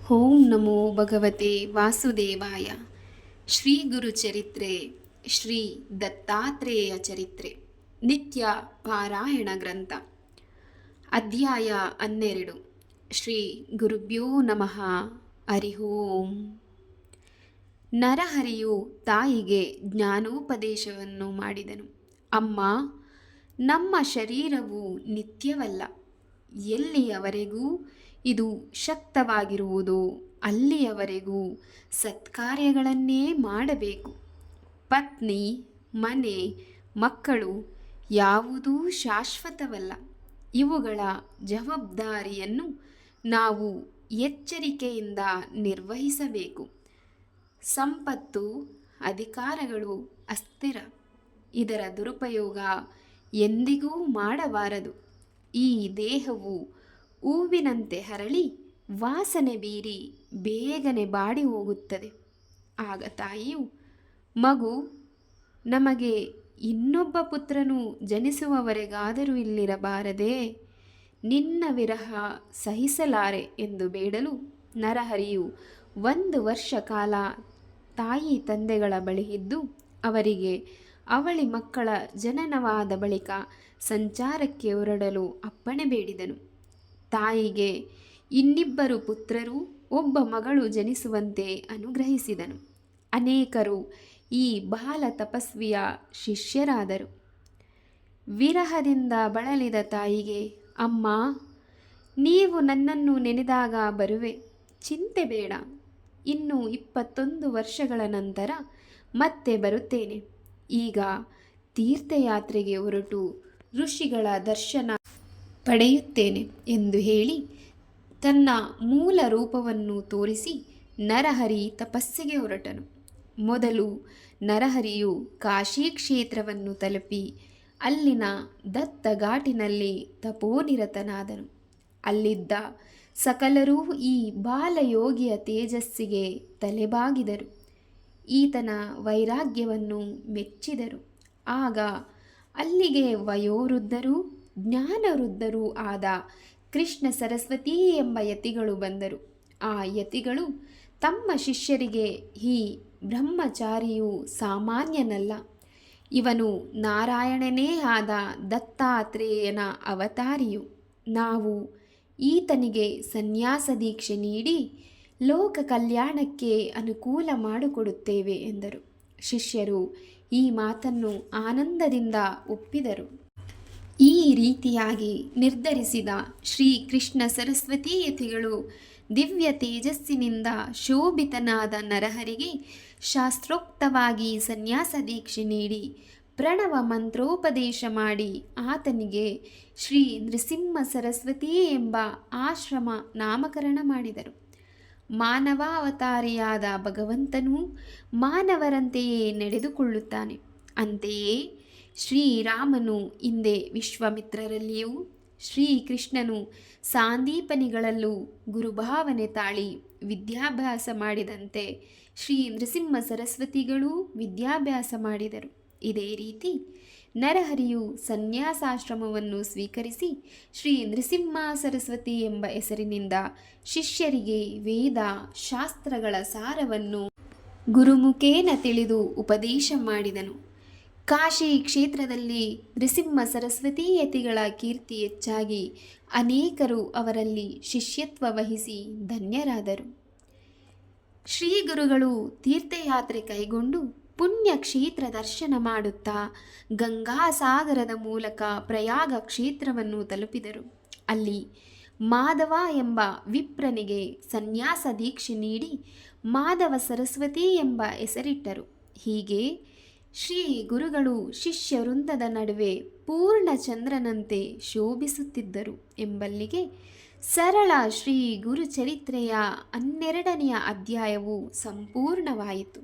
ಓಂ ನಮೋ ಭಗವತೆ ವಾಸುದೇವಾಯ. ಶ್ರೀ ಗುರುಚರಿತ್ರೆ, ಶ್ರೀ ದತ್ತಾತ್ರೇಯ ಚರಿತ್ರೆ, ನಿತ್ಯ ಪಾರಾಯಣ ಗ್ರಂಥ, ಅಧ್ಯಾಯ 12. ಶ್ರೀ ಗುರುಭ್ಯೋ ನಮಃ. ಹರಿ ಓಂ. ನರಹರಿಯು ತಾಯಿಗೆ ಜ್ಞಾನೋಪದೇಶವನ್ನು ಮಾಡಿದನು. ಅಮ್ಮ, ನಮ್ಮ ಶರೀರವು ನಿತ್ಯವಲ್ಲ. ಎಲ್ಲಿಯವರೆಗೂ ಇದು ಶಕ್ತವಾಗಿರುವುದೋ ಅಲ್ಲಿಯವರೆಗೂ ಸತ್ಕಾರ್ಯಗಳನ್ನೇ ಮಾಡಬೇಕು. ಪತ್ನಿ, ಮನೆ, ಮಕ್ಕಳು ಯಾವುದೂ ಶಾಶ್ವತವಲ್ಲ. ಇವುಗಳ ಜವಾಬ್ದಾರಿಯನ್ನು ನಾವು ಎಚ್ಚರಿಕೆಯಿಂದ ನಿರ್ವಹಿಸಬೇಕು. ಸಂಪತ್ತು, ಅಧಿಕಾರಗಳು ಅಸ್ಥಿರ. ಇದರ ದುರುಪಯೋಗ ಎಂದಿಗೂ ಮಾಡಬಾರದು. ಈ ದೇಹವು ಹೂವಿನಂತೆ ಹರಳಿ ವಾಸನೆ ಬೀರಿ ಬೇಗನೆ ಬಾಡಿ ಹೋಗುತ್ತದೆ. ಆಗ ತಾಯಿಯು, ಮಗು, ನಮಗೆ ಇನ್ನೊಬ್ಬ ಪುತ್ರನು ಜನಿಸುವವರೆಗಾದರೂ ಇಲ್ಲಿರಬಾರದೇ? ನಿನ್ನ ವಿರಹ ಸಹಿಸಲಾರೆ ಎಂದು ಬೇಡಲು ನರಹರಿಯು 1 ವರ್ಷ ಕಾಲ ತಾಯಿ ತಂದೆಗಳ ಬಳಿ ಇದ್ದು ಅವರಿಗೆ ಅವಳಿ ಮಕ್ಕಳ ಜನನವಾದ ಬಳಿಕ ಸಂಚಾರಕ್ಕೆ ಹೊರಡಲು ಅಪ್ಪಣೆ ಬೇಡಿದನು. ತಾಯಿಗೆ ಇನ್ನಿಬ್ಬರು ಪುತ್ರರು, ಒಬ್ಬ ಮಗಳು ಜನಿಸುವಂತೆ ಅನುಗ್ರಹಿಸಿದನು. ಅನೇಕರು ಈ ಬಾಲ ತಪಸ್ವಿಯ ಶಿಷ್ಯರಾದರು. ವಿರಹದಿಂದ ಬಳಲಿದ ತಾಯಿಗೆ, ಅಮ್ಮ, ನೀವು ನನ್ನನ್ನು ನೆನೆದಾಗ ಬರುವೆ, ಚಿಂತೆ ಬೇಡ. ಇನ್ನು 21 ವರ್ಷಗಳ ನಂತರ ಮತ್ತೆ ಬರುತ್ತೇನೆ. ಈಗ ತೀರ್ಥಯಾತ್ರೆಗೆ ಹೊರಟು ಋಷಿಗಳ ದರ್ಶನ ಪಡೆಯುತ್ತೇನೆ ಎಂದು ಹೇಳಿ ತನ್ನ ಮೂಲ ರೂಪವನ್ನು ತೋರಿಸಿ ನರಹರಿ ತಪಸ್ಸಿಗೆ ಹೊರಟನು. ಮೊದಲು ನರಹರಿಯು ಕಾಶಿ ಕ್ಷೇತ್ರವನ್ನು ತಲುಪಿ ಅಲ್ಲಿನ ದತ್ತ ಘಾಟಿನಲ್ಲಿ ತಪೋನಿರತನಾದನು. ಅಲ್ಲಿದ್ದ ಸಕಲರೂ ಈ ಬಾಲಯೋಗಿಯ ತೇಜಸ್ಸಿಗೆ ತಲೆಬಾಗಿದರು. ಈತನ ವೈರಾಗ್ಯವನ್ನು ಮೆಚ್ಚಿದರು. ಆಗ ಅಲ್ಲಿಗೆ ವಯೋವೃದ್ಧರೂ ಜ್ಞಾನವೃದ್ಧರೂ ಆದ ಕೃಷ್ಣ ಸರಸ್ವತಿ ಎಂಬ ಯತಿಗಳು ಬಂದರು. ಆ ಯತಿಗಳು ತಮ್ಮ ಶಿಷ್ಯರಿಗೆ, ಈ ಬ್ರಹ್ಮಚಾರಿಯು ಸಾಮಾನ್ಯನಲ್ಲ. ಇವನು ನಾರಾಯಣನೇ ಆದ ದತ್ತಾತ್ರೇಯನ ಅವತಾರಿಯು. ನಾವು ಈತನಿಗೆ ಸನ್ಯಾಸ ದೀಕ್ಷೆ ನೀಡಿ ಲೋಕ ಕಲ್ಯಾಣಕ್ಕೆ ಅನುಕೂಲ ಮಾಡಿಕೊಡುತ್ತೇವೆ ಎಂದರು. ಶಿಷ್ಯರು ಈ ಮಾತನ್ನು ಆನಂದದಿಂದ ಒಪ್ಪಿದರು. ಈ ರೀತಿಯಾಗಿ ನಿರ್ಧರಿಸಿದ ಶ್ರೀ ಕೃಷ್ಣ ಸರಸ್ವತಿ ಯತಿಗಳು ದಿವ್ಯ ತೇಜಸ್ಸಿನಿಂದ ಶೋಭಿತನಾದ ನರಹರಿಗೆ ಶಾಸ್ತ್ರೋಕ್ತವಾಗಿ ಸನ್ಯಾಸ ದೀಕ್ಷೆ ನೀಡಿ ಪ್ರಣವ ಮಂತ್ರೋಪದೇಶ ಮಾಡಿ ಆತನಿಗೆ ಶ್ರೀ ನೃಸಿಂಹ ಸರಸ್ವತಿ ಎಂಬ ಆಶ್ರಮ ನಾಮಕರಣ ಮಾಡಿದರು. ಮಾನವಾವತಾರಿಯಾದ ಭಗವಂತನೂ ಮಾನವರಂತೆಯೇ ನಡೆದುಕೊಳ್ಳುತ್ತಾನೆ. ಅಂತೆಯೇ ಶ್ರೀರಾಮನು ಹಿಂದೆ ವಿಶ್ವಾಮಿತ್ರರಲ್ಲಿಯೂ ಶ್ರೀಕೃಷ್ಣನು ಸಾಂದೀಪನಿಗಳಲ್ಲೂ ಗುರುಭಾವನೆ ತಾಳಿ ವಿದ್ಯಾಭ್ಯಾಸ ಮಾಡಿದಂತೆ ಶ್ರೀ ನೃಸಿಂಹ ಸರಸ್ವತಿಗಳೂ ವಿದ್ಯಾಭ್ಯಾಸ ಮಾಡಿದರು. ಇದೇ ರೀತಿ ನರಹರಿಯು ಸನ್ಯಾಸಾಶ್ರಮವನ್ನು ಸ್ವೀಕರಿಸಿ ಶ್ರೀ ನೃಸಿಂಹ ಸರಸ್ವತಿ ಎಂಬ ಹೆಸರಿನಿಂದ ಶಿಷ್ಯರಿಗೆ ವೇದ ಶಾಸ್ತ್ರಗಳ ಸಾರವನ್ನು ಗುರುಮುಖೇನ ತಿಳಿದು ಉಪದೇಶ ಮಾಡಿದನು. ಕಾಶಿ ಕ್ಷೇತ್ರದಲ್ಲಿ ನೃಸಿಂಹ ಸರಸ್ವತಿ ಯತಿಗಳ ಕೀರ್ತಿ ಹೆಚ್ಚಾಗಿ ಅನೇಕರು ಅವರಲ್ಲಿ ಶಿಷ್ಯತ್ವ ವಹಿಸಿ ಧನ್ಯರಾದರು. ಶ್ರೀ ಗುರುಗಳು ತೀರ್ಥಯಾತ್ರೆ ಕೈಗೊಂಡು ಪುಣ್ಯ ಕ್ಷೇತ್ರ ದರ್ಶನ ಮಾಡುತ್ತಾ ಗಂಗಾಸಾಗರದ ಮೂಲಕ ಪ್ರಯಾಗ ಕ್ಷೇತ್ರವನ್ನು ತಲುಪಿದರು. ಅಲ್ಲಿ ಮಾಧವ ಎಂಬ ವಿಪ್ರನಿಗೆ ಸನ್ಯಾಸ ದೀಕ್ಷೆ ನೀಡಿ ಮಾಧವ ಸರಸ್ವತಿ ಎಂಬ ಹೆಸರಿಟ್ಟರು. ಹೀಗೆ ಶ್ರೀ ಗುರುಗಳು ಶಿಷ್ಯ ವೃಂದದ ನಡುವೆ ಪೂರ್ಣ ಚಂದ್ರನಂತೆ ಶೋಭಿಸುತ್ತಿದ್ದರು ಎಂಬಲ್ಲಿಗೆ ಸರಳ ಶ್ರೀ ಗುರುಚರಿತ್ರೆಯ 12ನೆಯ ಅಧ್ಯಾಯವು ಸಂಪೂರ್ಣವಾಯಿತು.